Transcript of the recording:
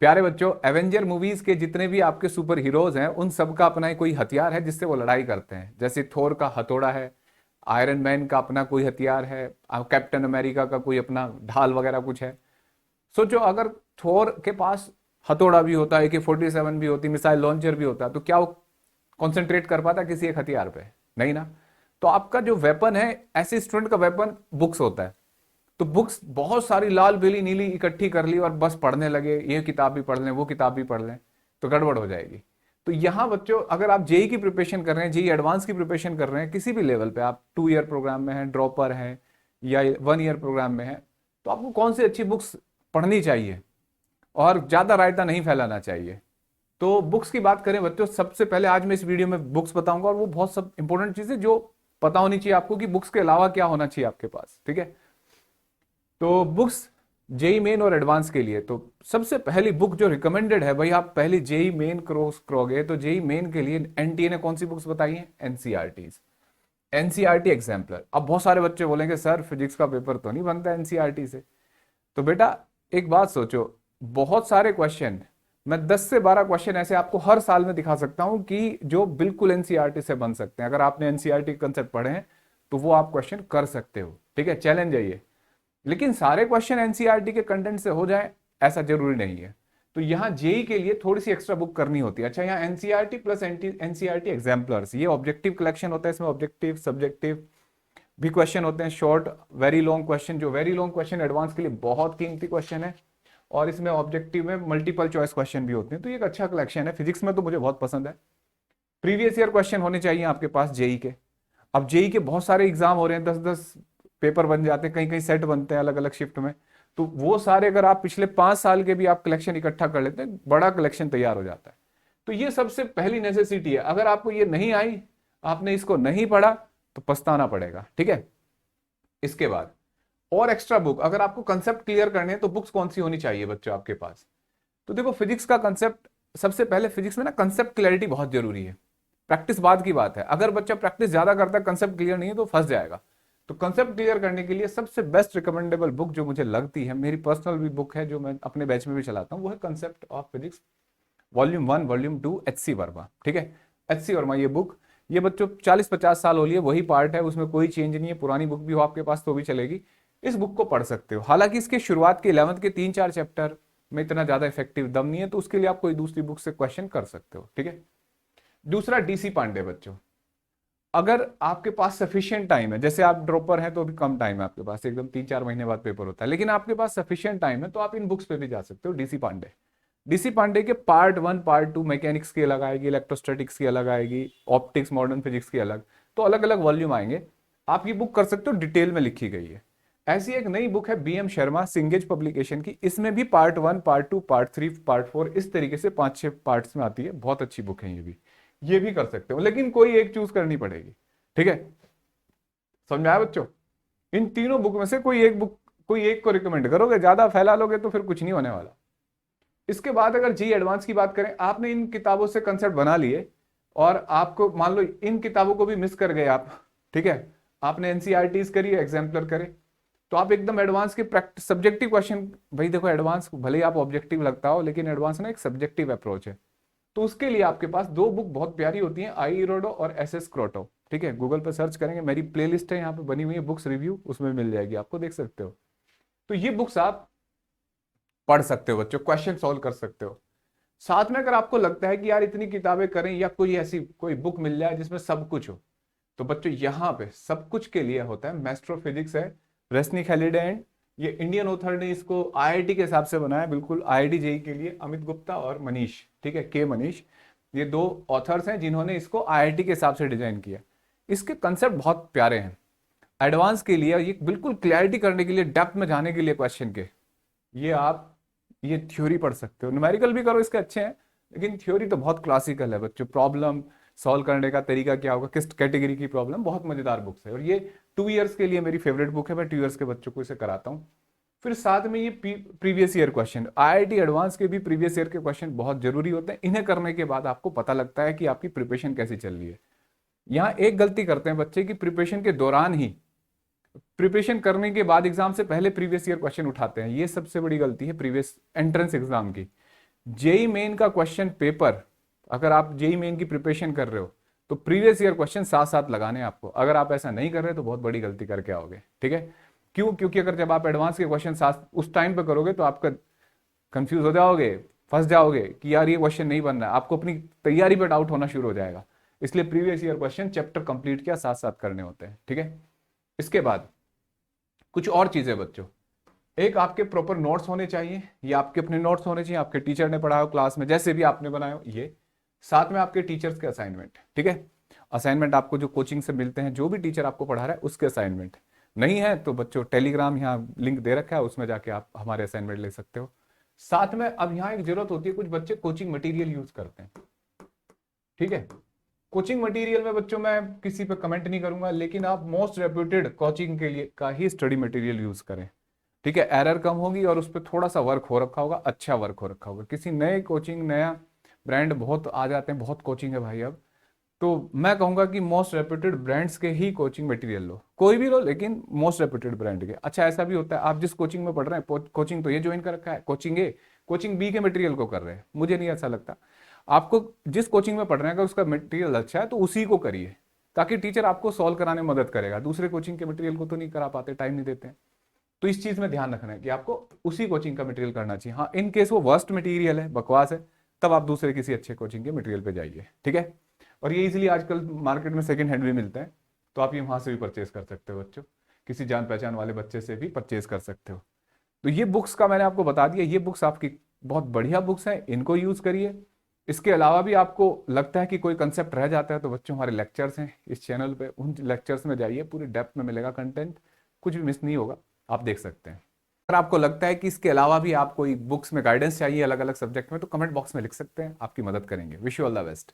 प्यारे बच्चों, Avenger movies के जितने भी आपके सुपर हीरोज हैं उन सब का अपना कोई हथियार है जिससे वो लड़ाई करते हैं। जैसे थोर का हथौड़ा है, आयरन मैन का अपना कोई हथियार है, कैप्टन अमेरिका का कोई अपना ढाल वगैरह कुछ है। सोचो अगर थोर के पास हथौड़ा भी होता, AK-47 भी होती, मिसाइल लॉन्चर भी होता, तो क्या वो कॉन्सेंट्रेट कर पाता किसी एक हथियार पे? नहीं ना। तो आपका जो वेपन है, ऐसे स्टूडेंट का वेपन बुक्स होता है। तो बुक्स बहुत सारी लाल पीली नीली इकट्ठी कर ली और बस पढ़ने लगे, ये किताब भी पढ़ लें वो किताब भी पढ़ लें, तो गड़बड़ हो जाएगी। तो यहां बच्चों, अगर आप जेई की प्रिपरेशन कर रहे हैं, जेई एडवांस की प्रिपरेशन कर रहे हैं, किसी भी लेवल पे आप 2 ईयर प्रोग्राम में हैं, ड्रॉपर हैं या 1 ईयर प्रोग्राम में हैं, तो आपको कौन सी अच्छी बुक्स पढ़नी चाहिए और ज्यादा रायता नहीं फैलाना चाहिए। तो बुक्स की बात करें बच्चों, सबसे पहले आज मैं इस वीडियो में बुक्स बताऊंगा, और वो बहुत सब इंपॉर्टेंट चीजें जो पता होनी चाहिए आपको कि बुक्स के अलावा क्या होना चाहिए आपके पास। ठीक है, तो बुक्स जेई मेन और एडवांस के लिए, तो सबसे पहली बुक जो रिकमेंडेड है भाई, आप पहले जेई मेन क्रॉस करोगे तो जेई मेन के लिए एनटीए ने कौन सी बुक्स बताई है? एनसीईआरटी। NCERT exemplar. अब बहुत सारे बच्चे बोलेंगे सर फिजिक्स का पेपर तो नहीं बनता एनसीईआरटी से। तो बेटा एक बात सोचो, बहुत सारे क्वेश्चन, मैं 10 से 12 क्वेश्चन ऐसे आपको हर साल में दिखा सकता हूं कि जो बिल्कुल एनसीईआरटी से बन सकते हैं। अगर आपने एनसीईआरटी कंसेप्ट पढ़े हैं तो वो आप क्वेश्चन कर सकते हो। ठीक है, चैलेंज है ये। लेकिन सारे क्वेश्चन एनसीईआरटी के कंटेंट से हो जाए ऐसा जरूरी नहीं है। तो यहाँ जेई के लिए थोड़ी सी एक्स्ट्रा बुक करनी होती है। अच्छा, यहाँ एनसीईआरटी प्लस एनसीईआरटी एग्जाम्पलर्स, ये ऑब्जेक्टिव कलेक्शन होता है, इसमें ऑब्जेक्टिव सब्जेक्टिव भी क्वेश्चन होते हैं, शॉर्ट वेरी लॉन्ग क्वेश्चन। जो वेरी लॉन्ग क्वेश्चन एडवांस के लिए बहुत कीमती क्वेश्चन है, और इसमें ऑब्जेक्टिव में मल्टीपल चॉइस क्वेश्चन भी होते हैं। तो ये एक अच्छा कलेक्शन है, फिजिक्स में तो मुझे बहुत पसंद है। प्रीवियस ईयर क्वेश्चन होने चाहिए आपके पास जेई के। अब जेई के बहुत सारे एग्जाम हो रहे हैं, 10-10 पेपर बन जाते हैं, कहीं कहीं सेट बनते हैं अलग अलग शिफ्ट में। तो वो सारे अगर आप पिछले 5 साल के भी आप कलेक्शन इकट्ठा कर लेते हैं, बड़ा कलेक्शन तैयार हो जाता है। तो ये सबसे पहली नेसेसिटी है। अगर आपको ये नहीं आई, आपने इसको नहीं पढ़ा, तो पछताना पड़ेगा। ठीक है, इसके बाद और एक्स्ट्रा बुक, अगर आपको कंसेप्ट क्लियर करने हैं तो बुक्स कौन सी होनी चाहिए बच्चों आपके पास? तो देखो फिजिक्स का कंसेप्ट, सबसे पहले फिजिक्स में ना कंसेप्ट क्लैरिटी बहुत जरूरी है। प्रैक्टिस बाद की बात है। अगर बच्चा प्रैक्टिस ज्यादा करता है, कंसेप्ट क्लियर नहीं है तो फंस जाएगा। तो कंसेप्ट क्लियर करने के लिए सबसे बेस्ट रिकमेंडेबल बुक जो मुझे लगती है, मेरी पर्सनल भी बुक है जो मैं अपने बैच में भी चलाता हूँ, वो है concept of physics volume 1 volume 2, HC Verma. ठीक है, HC वर्मा ये बुक, ये बच्चों 40-50 साल हो लिए वही पार्ट है, उसमें कोई चेंज नहीं है। पुरानी बुक भी हो आपके पास तो भी चलेगी। इस बुक को पढ़ सकते हो। हालांकि इसके शुरुआत के 11th के 3-4 चैप्टर में इतना ज्यादा इफेक्टिव दम नहीं है, तो उसके लिए आप कोई दूसरी बुक से क्वेश्चन कर सकते हो। ठीक है, दूसरा डीसी पांडे बच्चों। अगर आपके पास सफिशियंट टाइम है, जैसे आप ड्रॉपर हैं तो अभी कम टाइम है आपके पास, एकदम 3-4 महीने बाद पेपर होता है, लेकिन आपके पास सफिशियंट टाइम है, तो आप इन बुक्स पे भी जा सकते हो। डीसी पांडे, डीसी पांडे के पार्ट 1 पार्ट 2 मैकेनिक्स की अलग आएगी, इलेक्ट्रोस्टैटिक्स की अलग आएगी, ऑप्टिक्स मॉडर्न फिजिक्स की अलग, तो अलग अलग वॉल्यूम आएंगे। आप ये बुक कर सकते हो, डिटेल में लिखी गई है। ऐसी एक नई बुक है बीएम शर्मा सिंगेज पब्लिकेशन की, इसमें भी पार्ट 1 पार्ट 2 पार्ट 3 पार्ट 4 इस तरीके से 5-6 पार्ट्स में आती है। बहुत अच्छी बुक है ये भी कर सकते हो, लेकिन कोई एक चूज करनी पड़ेगी। ठीक है, समझ में आया बच्चों? इन तीनों बुक में से कोई एक बुक, कोई एक को रिकमेंड करोगे, ज्यादा फैला लोगे तो फिर कुछ नहीं होने वाला। इसके बाद अगर जी एडवांस की बात करें, आपने इन किताबों से कंसेप्ट बना लिए और आपको मान लो इन किताबों को भी मिस कर गए आप। ठीक है, आपने एनसीईआरटीज करी, एग्जाम्पलर करे, तो आप एकदम एडवांस के प्रैक्टिस सब्जेक्टिव क्वेश्चन, भाई देखो एडवांस भले ही आप ऑब्जेक्टिव लगता हो, लेकिन एडवांस ना एक सब्जेक्टिव अप्रोच है। तो उसके लिए आपके पास 2 बुक बहुत प्यारी होती हैं, आई इरोडो और SS क्रोटो। ठीक है, गूगल पर सर्च करेंगे, मेरी प्लेलिस्ट है यहाँ पे बनी हुई है बुक्स रिव्यू, उसमें मिल जाएगी आपको, देख सकते हो। तो ये बुक्स आप पढ़ सकते हो बच्चों, क्वेश्चन सॉल्व कर सकते हो। साथ में अगर आपको लगता है कि यार इतनी किताबें करें, या कोई ऐसी कोई बुक मिल जाए जिसमें सब कुछ हो, तो बच्चों यहाँ पे सब कुछ के लिए होता है मैस्ट्रोफिजिक्स है, रेस्निक हैलिडेंड। ये इंडियन ऑथर ने इसको आईआईटी के हिसाब से बनाया, बिल्कुल आईआईटी जेई के लिए, अमित गुप्ता और मनीष। ठीक है, के मनीष, ये 2 ऑथर्स हैं जिन्होंने इसको आईआईटी के हिसाब से डिजाइन किया। इसके कंसेप्ट बहुत प्यारे हैं। एडवांस के लिए ये बिल्कुल क्लैरिटी करने के लिए, डेप्थ में जाने के लिए क्वेश्चन के, ये आप ये थ्योरी पढ़ सकते हो, न्यूमेरिकल भी करो इसके अच्छे हैं, लेकिन थ्योरी तो बहुत क्लासिकल है बच्चों। प्रॉब्लम सॉल्व करने का तरीका क्या होगा, किस कैटेगरी की प्रॉब्लम, बहुत मजेदार बुक्स है। और ये 2 इयर्स के लिए मेरी फेवरेट बुक है, मैं 2 इयर्स के बच्चों को इसे कराता हूँ। फिर साथ में ये previous year question, IIT advance के भी प्रीवियस ईयर के क्वेश्चन बहुत जरूरी होते हैं। इन्हें करने के बाद आपको पता लगता है कि आपकी प्रिपरेशन कैसी चल रही है। यहाँ एक गलती करते हैं बच्चे की, प्रिपरेशन के दौरान ही, प्रिपरेशन करने के बाद एग्जाम से पहले प्रीवियस ईयर क्वेश्चन उठाते हैं। ये सबसे बड़ी गलती है प्रीवियस एंट्रेंस एग्जाम की। जेई मेन का क्वेश्चन पेपर, अगर आप जेई मेन की प्रिपरेशन कर रहे हो तो प्रीवियस ईयर क्वेश्चन साथ साथ लगाने हैं आपको। अगर आप ऐसा नहीं कर रहे तो बहुत बड़ी गलती करके आओगे, ठीक है। क्यों? क्योंकि अगर जब आप एडवांस के क्वेश्चन साथ उस टाइम पे करोगे तो आपका कंफ्यूज हो जाओगे, फंस जाओगे कि यार ये क्वेश्चन नहीं बन रहा है, आपको अपनी तैयारी पे डाउट होना शुरू हो जाएगा। इसलिए previous year question chapter complete किया साथ साथ करने होते हैं, ठीक है। इसके बाद कुछ और चीजें बच्चों, एक आपके प्रॉपर नोट्स होने चाहिए, ये आपके अपने नोट्स होने चाहिए, आपके टीचर ने पढ़ाया हो क्लास में जैसे भी आपने बनाया हो ये। साथ में आपके टीचर्स के असाइनमेंट, ठीक है। असाइनमेंट आपको जो कोचिंग से मिलते हैं, जो भी टीचर आपको पढ़ा रहा है उसके असाइनमेंट। नहीं है तो बच्चों टेलीग्राम यहाँ लिंक दे रखा है, उसमें जाके आप हमारे असाइनमेंट ले सकते हो। साथ में अब यहाँ एक जरूरत होती है, कुछ बच्चे कोचिंग मटेरियल यूज करते हैं, ठीक है। कोचिंग मटेरियल में बच्चों मैं किसी पे कमेंट नहीं करूंगा, लेकिन आप मोस्ट रेप्यूटेड कोचिंग के लिए का ही स्टडी मटेरियल यूज करें, ठीक है। एरर कम होगी और उस पर थोड़ा सा वर्क हो रखा होगा, अच्छा वर्क हो रखा होगा। किसी नए कोचिंग, नया ब्रांड बहुत आ जाते हैं, बहुत कोचिंग है भाई अब, तो मैं कहूंगा कि मोस्ट रेप्यूटेड ब्रांड्स के ही कोचिंग मटेरियल लो, कोई भी लो लेकिन मोस्ट रेप्यूटेड ब्रांड के। अच्छा ऐसा भी होता है आप जिस कोचिंग में पढ़ रहे हैं, कोचिंग तो ये ज्वाइन कर रखा है, कोचिंग ए कोचिंग बी के मटेरियल को कर रहे हैं, मुझे नहीं ऐसा लगता। आपको जिस कोचिंग में पढ़ रहे हैं अगर उसका मटेरियल अच्छा है तो उसी को करिए, ताकि टीचर आपको सॉल्व कराने में मदद करेगा। दूसरे कोचिंग के मटेरियल को तो नहीं करा पाते, टाइम नहीं देते हैं। तो इस चीज में ध्यान रखना है कि आपको उसी कोचिंग का मटेरियल करना चाहिए। हाँ इन केस वो वर्स्ट मटेरियल है, बकवास है, तब आप दूसरे किसी अच्छे कोचिंग के मटेरियल पे जाइए, ठीक है। और ये इजीली आजकल मार्केट में सेकंड हैंड भी मिलता है, तो आप ये वहां से भी परचेज कर सकते हो बच्चों, किसी जान पहचान वाले बच्चे से भी परचेज कर सकते हो। तो ये बुक्स का मैंने आपको बता दिया, ये बुक्स आपकी बहुत बढ़िया बुक्स हैं, इनको यूज करिए। इसके अलावा भी आपको लगता है कि कोई कंसेप्ट रह जाता है तो बच्चों हमारे लेक्चर्स हैं इस चैनल पे, उन लेक्चर्स में जाइए, पूरी डेप्थ में मिलेगा कंटेंट, कुछ भी मिस नहीं होगा, आप देख सकते हैं। अगर आपको लगता है कि इसके अलावा भी आप कोई बुक्स में गाइडेंस चाहिए अलग अलग सब्जेक्ट में, तो कमेंट बॉक्स में लिख सकते हैं, आपकी मदद करेंगे। Wish you all the best.